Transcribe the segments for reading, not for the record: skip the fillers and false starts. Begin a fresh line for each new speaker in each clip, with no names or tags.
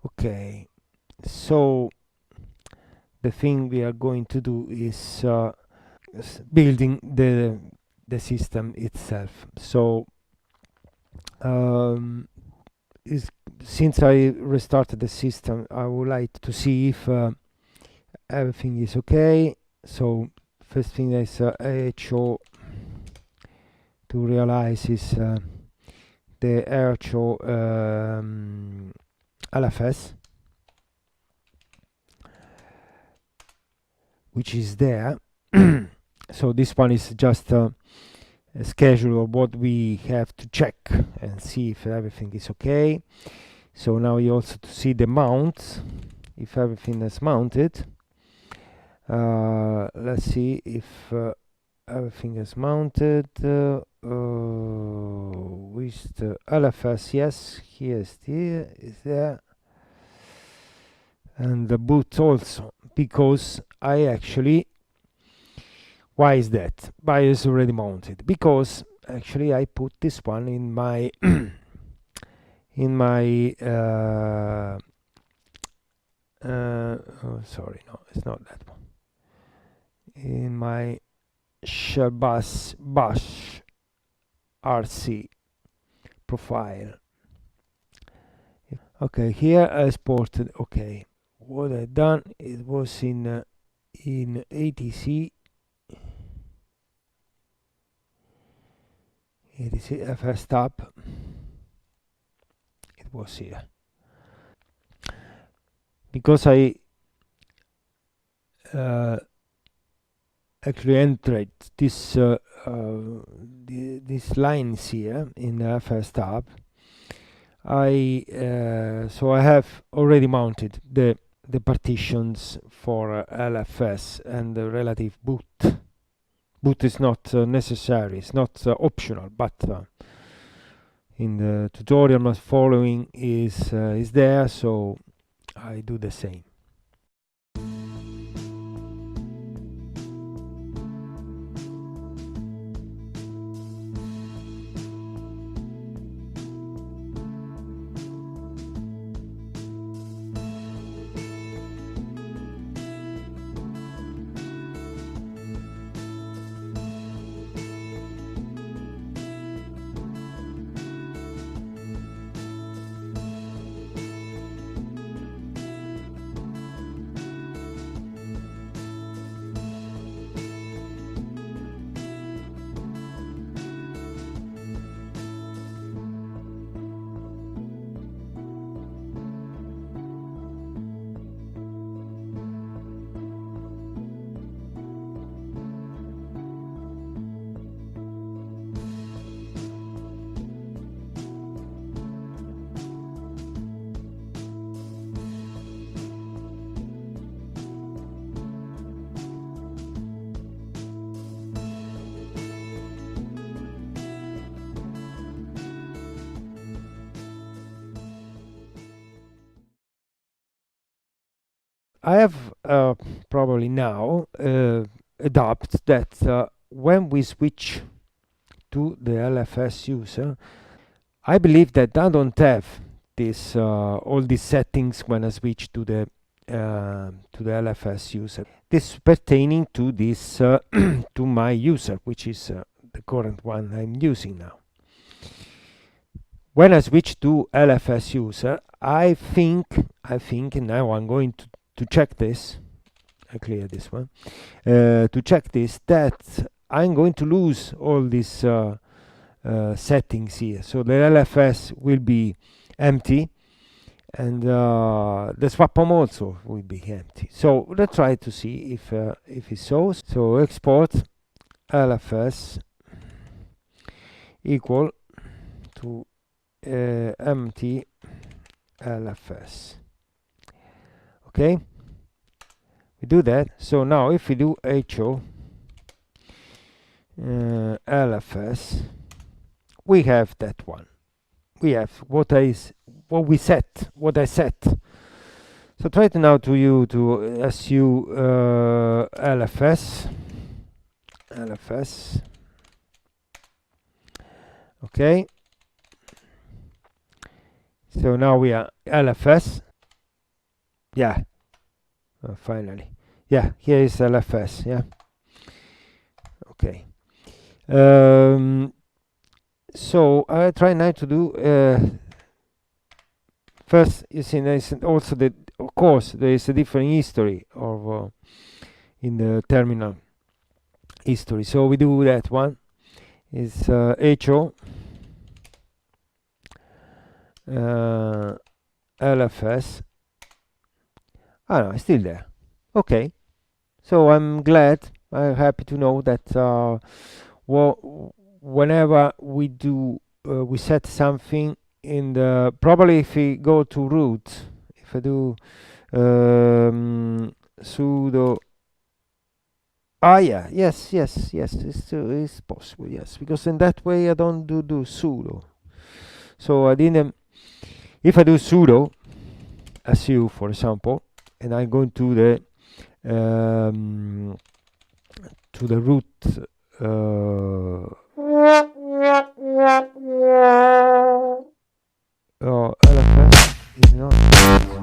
Okay, so the thing we are going to do is building the system itself. So um, is since I restarted the system, I would like to see if everything is okay. So first thing is AHO to realize is the AHO LFS, which is there. So this one is just a schedule of what we have to check and see if everything is okay. So now you also to see the mounts, if everything is mounted. Let's see if everything is mounted. With the LFS, yes, here is there, and the boot also, because I actually, why is that? Why is already mounted? Because actually I put this one in my in my oh, sorry, no, it's not that one. In my shellbus bash rc profile. Okay, here I exported. Okay, what I done, it was in ATC FS tab. It was here because I actually entered this these lines here in the FS tab. So I have already mounted the partitions for LFS and the relative boot. Boot is not necessary, it's not optional, but in the tutorial I'm following is there, so I do the same. I have probably now adopt that when we switch to the LFS user, I believe that I don't have this all these settings when I switch to the LFS user. This pertaining to this to my user, which is the current one I'm using now. When I switch to LFS user, I think now I'm going to check this. I clear this one. To check this, that I'm going to lose all these settings here. So the LFS will be empty, and the swap-on also will be empty. So let's try to see if it's so. So export LFS equal to empty LFS. Okay, we do that. So now if we do HO LFS, we have that one. We have what I set. So try to now to SU LFS. Okay. So now we are LFS. Yeah, finally. Yeah, here is LFS. Yeah. Okay. So I try now to do first. You see, there is also the, of course, there is a different history of in the terminal history. So we do that one. Is HO LFS. Ah, no, it's still there. Okay. So I'm glad. I'm happy to know that whenever we do, we set something in the. Probably if we go to root, if I do sudo. Ah, yeah, yes, it's possible, yes, because in that way I don't do sudo. So I didn't. If I do sudo, su for example, and I go um, to the root LFS is not sudo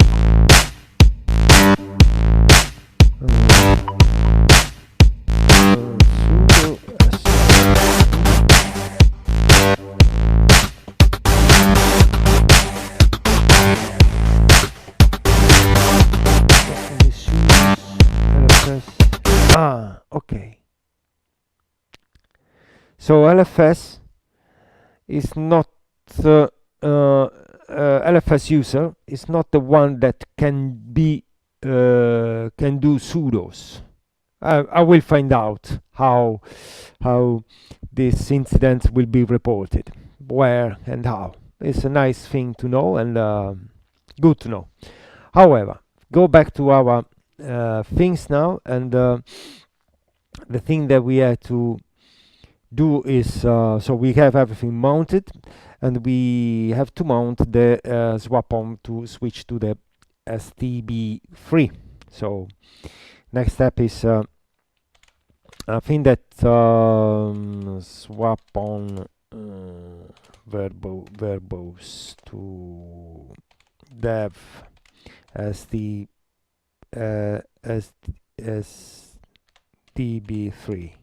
LFS. Ah, okay. So LFS is not LFS user is not the one that can do sudos. I will find out how this incident will be reported, where and how. It's a nice thing to know and good to know. However, go back to our things now, and the thing that we have to do is so we have everything mounted, and we have to mount the swap on to switch to the STB3. So next step is I think that swap on verbose to dev STB3.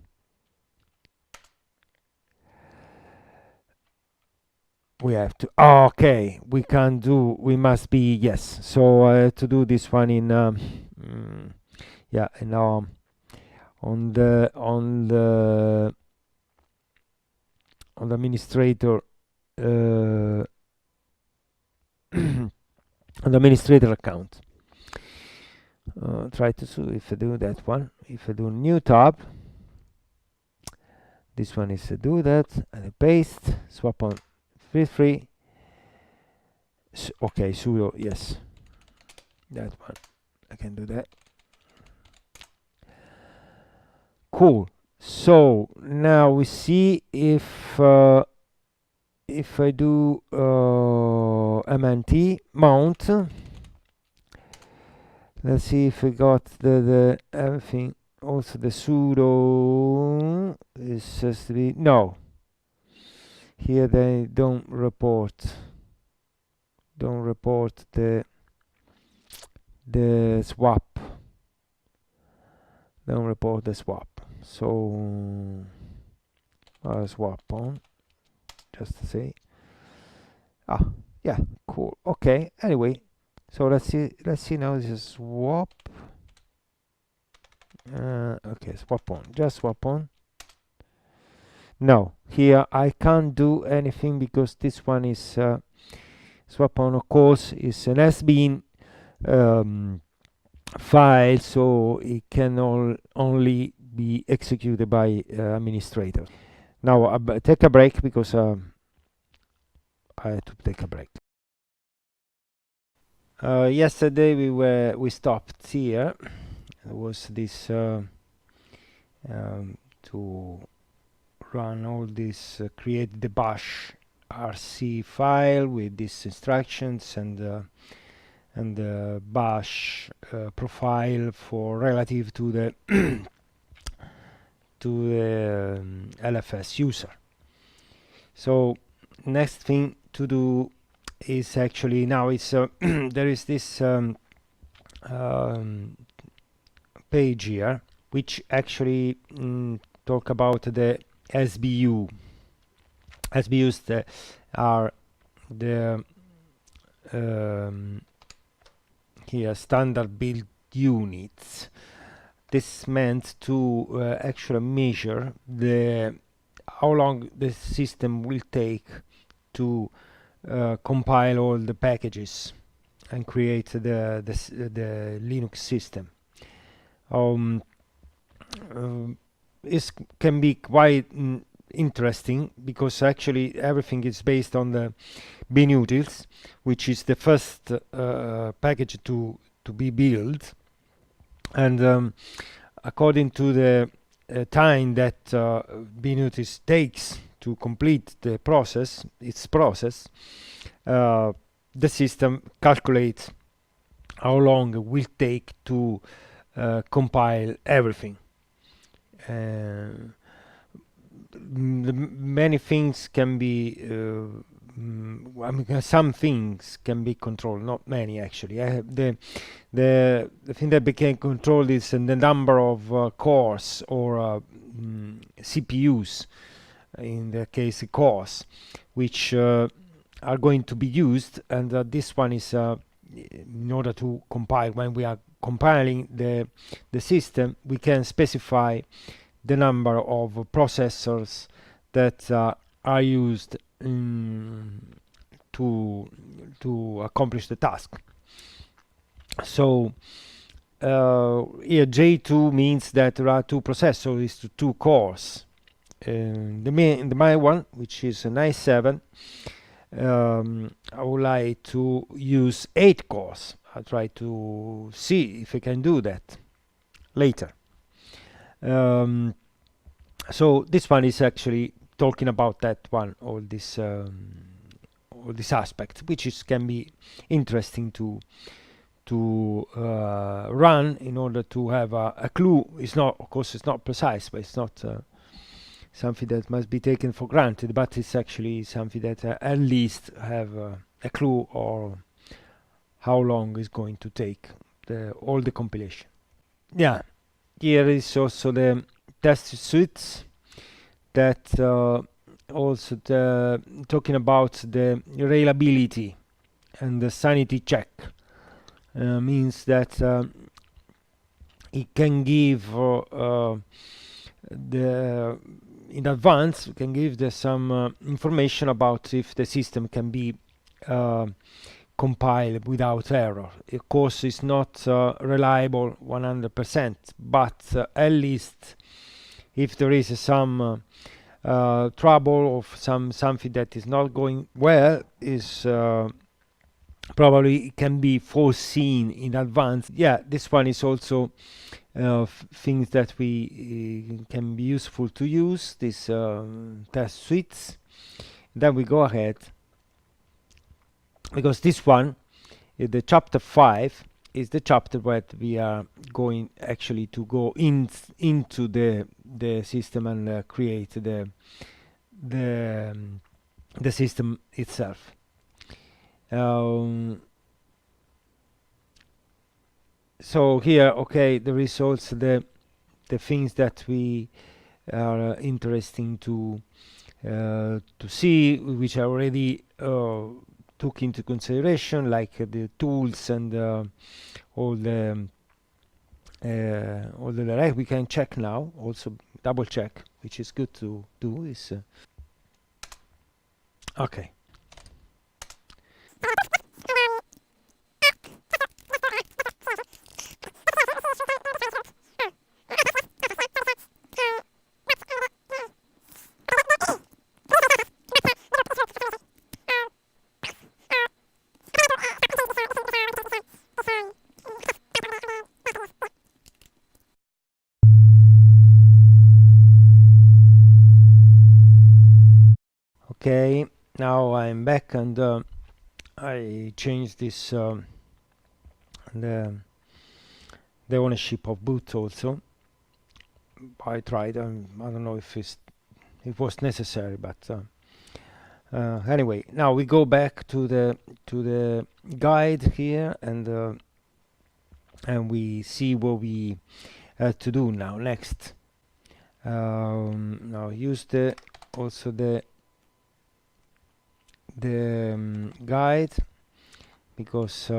We have to. Oh, okay, we can do. We must be, yes. So to do this one in yeah, and on the administrator on the administrator account. Try to see if I do that one. If I do new tab, this one is to do that, and I paste swap on free. Okay, sudo, yes, that one I can do that. Cool. So now we see if I do mnt mount. Let's see if we got the everything. Also the sudo is just to be no. Here they don't report the swap. Don't report the swap. So swap on, just to say. Ah, yeah, cool. Okay. Anyway, so let's see now. This is swap. Okay, swap on. Just swap on. No, here I can't do anything because this one is swap on. Of course, is an has-been file, so it can only be executed by administrator. Now take a break because I had to take a break. Yesterday we stopped here. There was this to run all this create the bash rc file with these instructions and the bash profile for relative to the to the LFS user. So next thing to do is actually now it's there is this page here, which actually talk about the SBU. SBUs are the here standard build units. This meant to actually measure how long the system will take to compile all the packages and create the Linux system. It can be quite interesting because actually everything is based on the binutils, which is the first package to be built, and according to the time that binutils takes to complete the process, the system calculates how long it will take to compile everything. Many things can be I mean, some things can be controlled, not many actually. The thing that became controlled is the number of cores or CPUs, in the case cores, which are going to be used, and this one is in order to compile. When we are compiling the system, we can specify the number of processors that are used to accomplish the task. So here J2 means that there are two processors, two cores. The main one, which is an i7, I would like to use 8 cores. I'll try to see if I can do that later. So this one is actually talking about that one, all this aspect, which can be interesting to run in order to have a clue. It's not, of course, it's not precise, but it's not something that must be taken for granted, but it's actually something that at least have a clue or how long is going to take all the compilation. Yeah, here is also the test suites that also talking about the reliability and the sanity check. Means that it can give in advance, we can give some information about if the system can be compiled without error. Of course, it's not reliable 100%, but at least if there is some trouble or something that is not going well, is probably can be foreseen in advance. Yeah, this one is also things that we can be useful to use, these test suites. Then we go ahead, because this one, the chapter 5, is the chapter where we are going actually to go into the system and create the system itself. So here, okay, there is also the things that we are interesting to see, which I already took into consideration, like the tools and all the we can check now, also double check, which is good to do. Is okay. Okay, now I'm back, and I changed this the ownership of boot also. I tried. I don't know if it was necessary, but anyway, now we go back to the guide here, and and we see what we have to do now next. Now use the also the guide, because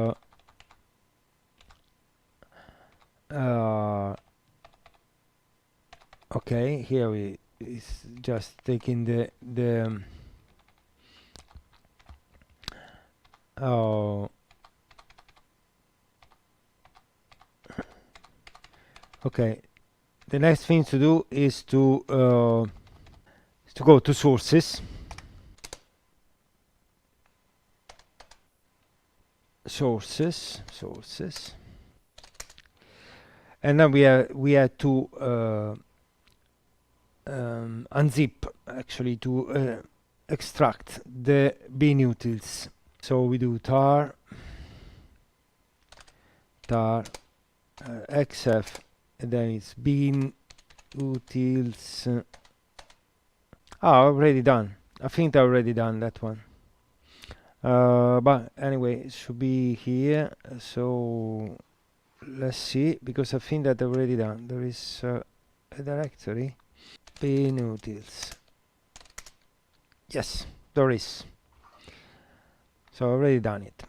okay, here we is just taking the oh, okay, the next thing to do is to go to sources, and then we have to unzip, actually, to extract the bin utils. So we do tar xf, and then it's bin utils. Already done. I think I already done that one. But anyway, it should be here. So let's see, because I think that already done. There is a directory, bin utils. Yes, there is. So I already done it.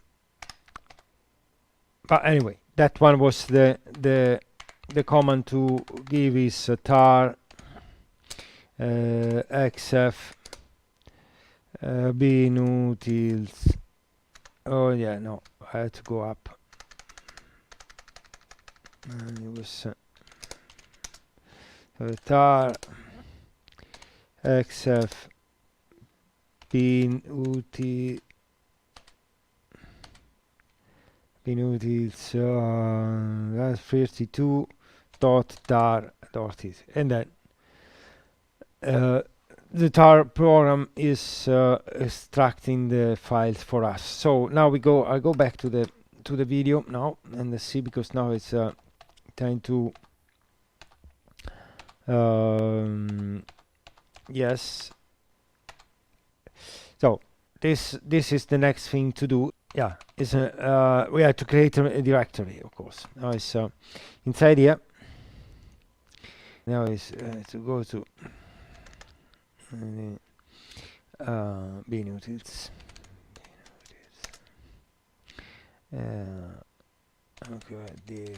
But anyway, that one was the command to give is tar xf bin utils. Oh yeah, no, I had to go up. And it was tar xf bin utils. Utils, that's 32 tar is, and then the tar program is extracting the files for us. So now I go back to the video now and see, because now it's time to yes. So this is the next thing to do. Yeah, is we have to create a directory, of course. Now it's inside here. Now is to go to bin utils. Okay, dir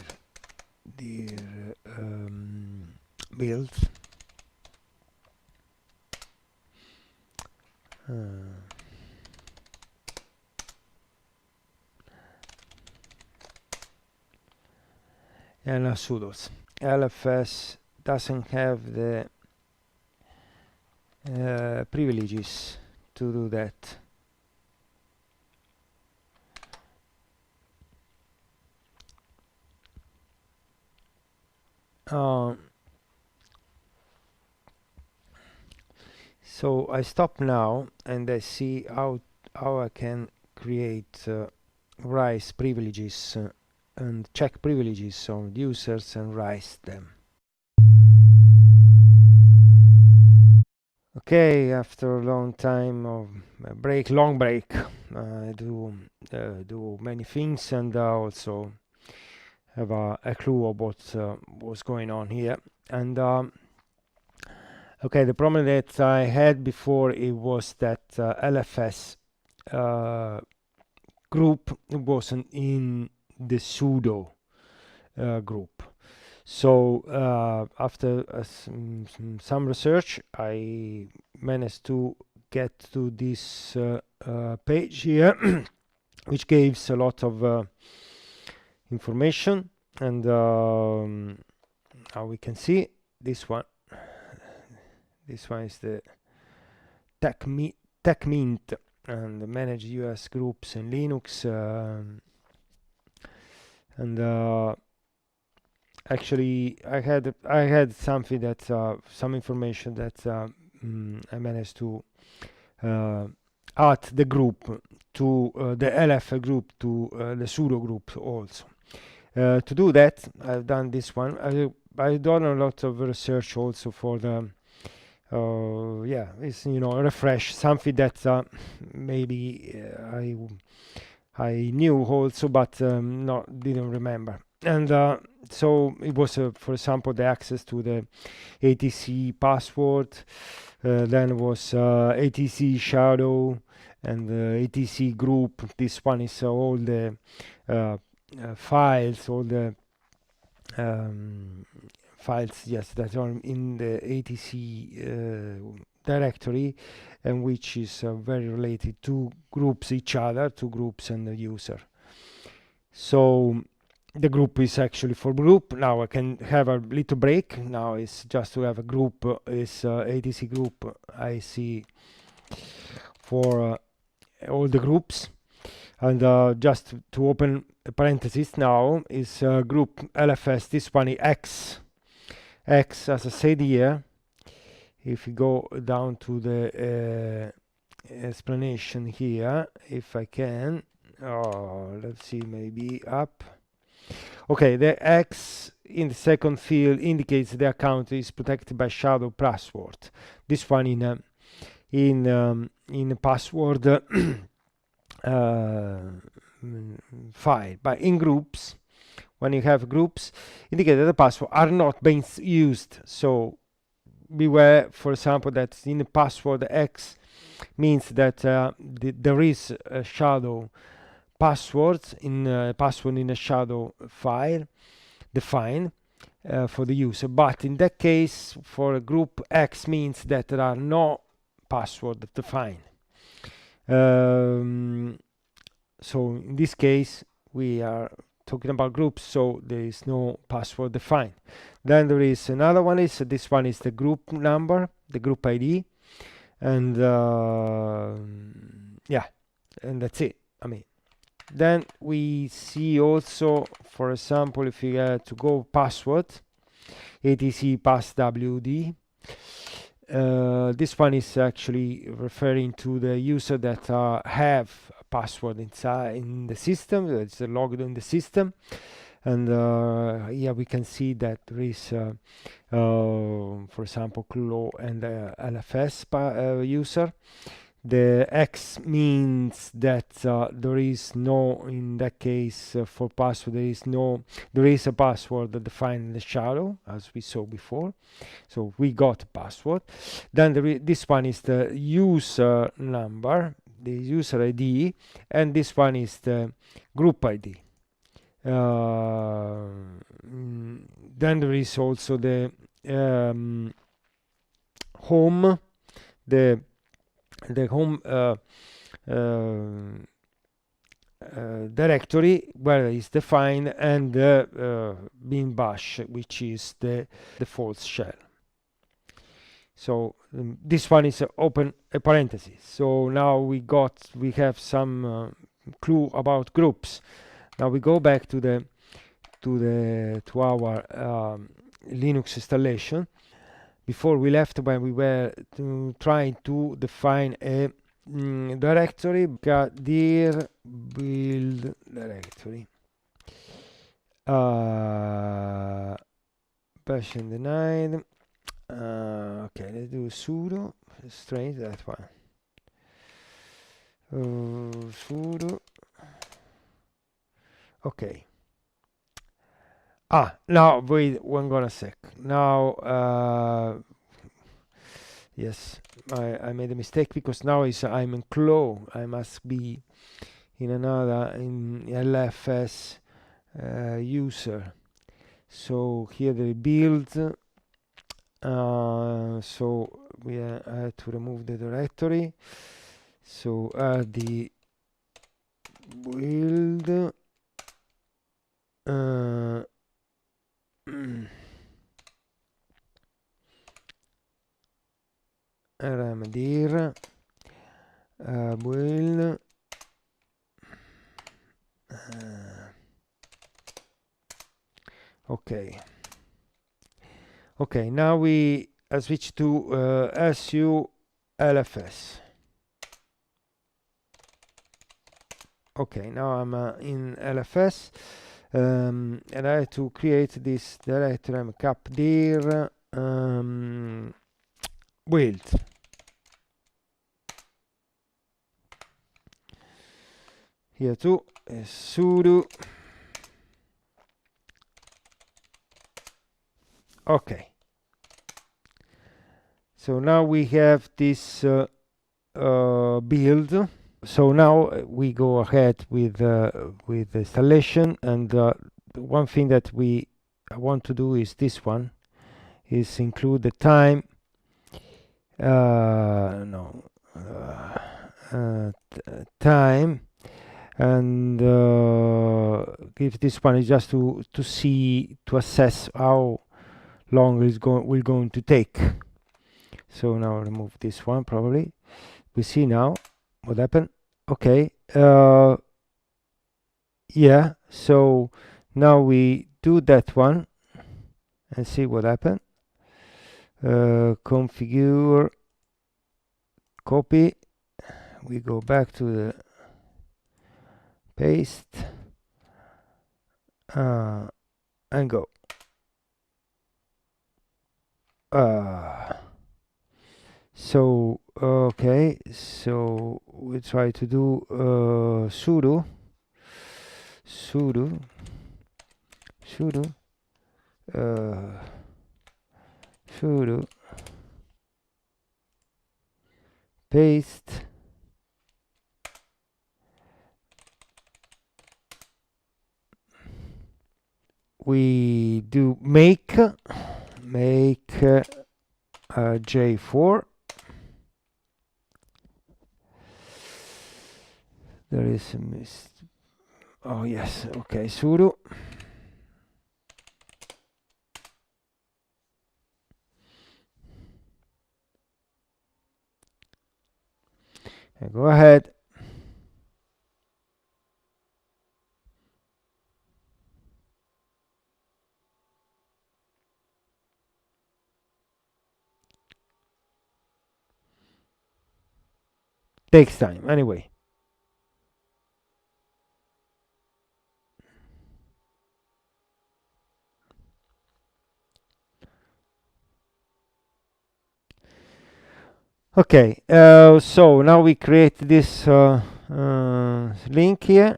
build. And sudos. LFS doesn't have the privileges to do that. So I stop now and I see how I can create rise privileges and check privileges on users and rise them. Okay, after a long time of long break, I do many things, and also have a clue of what was going on here. And okay, the problem that I had before, it was that LFS group wasn't in the sudo group. So after some research, I managed to get to this page here, which gives a lot of information, and now we can see this one. This one is the TechMint and manage US groups in Linux, and actually I had something that some information that I managed to add the group to the LF group to the sudo group also. To do that, I've done this one. I've done a lot of research also for the yeah, it's, you know, refresh something that maybe I knew also, but didn't remember. and so it was, for example, the access to the ATC password. Then was ATC shadow and ATC group. This one is all the files, all the files, yes, that are in the ATC directory, and which is very related to groups, each other, to groups and the user. So the group is actually for group. Now I can have a little break. Now it's just to have a group, is ATC group IC for all the groups. And just to open a parenthesis now is group LFS. This one is X. X, as I said here, if you go down to the explanation here, if I can, let's see, maybe up. Okay, the X in the second field indicates the account is protected by shadow password. This one in password file, but in groups, when you have groups, indicate that the password are not being used. So beware, for example, that in the password X means that there is a shadow password in a shadow file defined for the user, but in that case for group X means that there are no password defined. So in this case we are talking about groups, so there is no password defined. Then there is another one, is this one is the group number, the group ID, and yeah, and that's it. I mean, then we see also, for example, if we have to go password, ATC passwd. This one is actually referring to the user that have a password inside in the system, that's logged in the system. And here we can see that there is, for example, CLO and LFS user. The X means that there is no, in that case, for password, there is a password defined in the shadow, as we saw before. So we got a password. Then this one is the user number, the user ID, and this one is the group ID. Then there is also the home, the home directory where is defined, and bin bash, which is the default shell. So this one is open a parenthesis. So now we have some clue about groups. Now we go back to our Linux installation. Before we left, when we were trying to define a directory, dir build directory, version denied. Okay, let's do sudo, strange that one. Sudo. Okay. Now wait one sec. Now yes, I made a mistake, because now I'm in CLO. I must be in another, in LFS user. So here the build. So I had to remove the directory. So the build. Dir build okay, now we switch to SU LFS. Okay, now I'm in LFS, and I have to create this directory. I'm cap dir build. Here too, sudo Okay, so now we have this build. So now we go ahead with the installation, and one thing that I want to do is this one, is include the time. No, time, and if this one is just to see, to assess how long will going to take. So now remove this one. Probably we see now what happened. Okay, yeah, so now we do that one and see what happened. Configure, copy, we go back to the paste, and go. So okay, so we try to do sudo paste, we do make J4. There is a oh yes, okay, sudo and go ahead. Takes time anyway. Okay, so now we create this link here.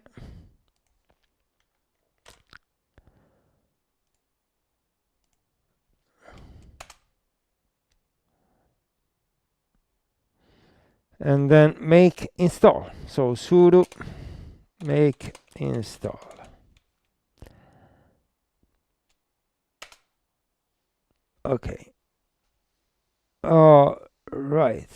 And then make install. So sudo make install. Okay. Right.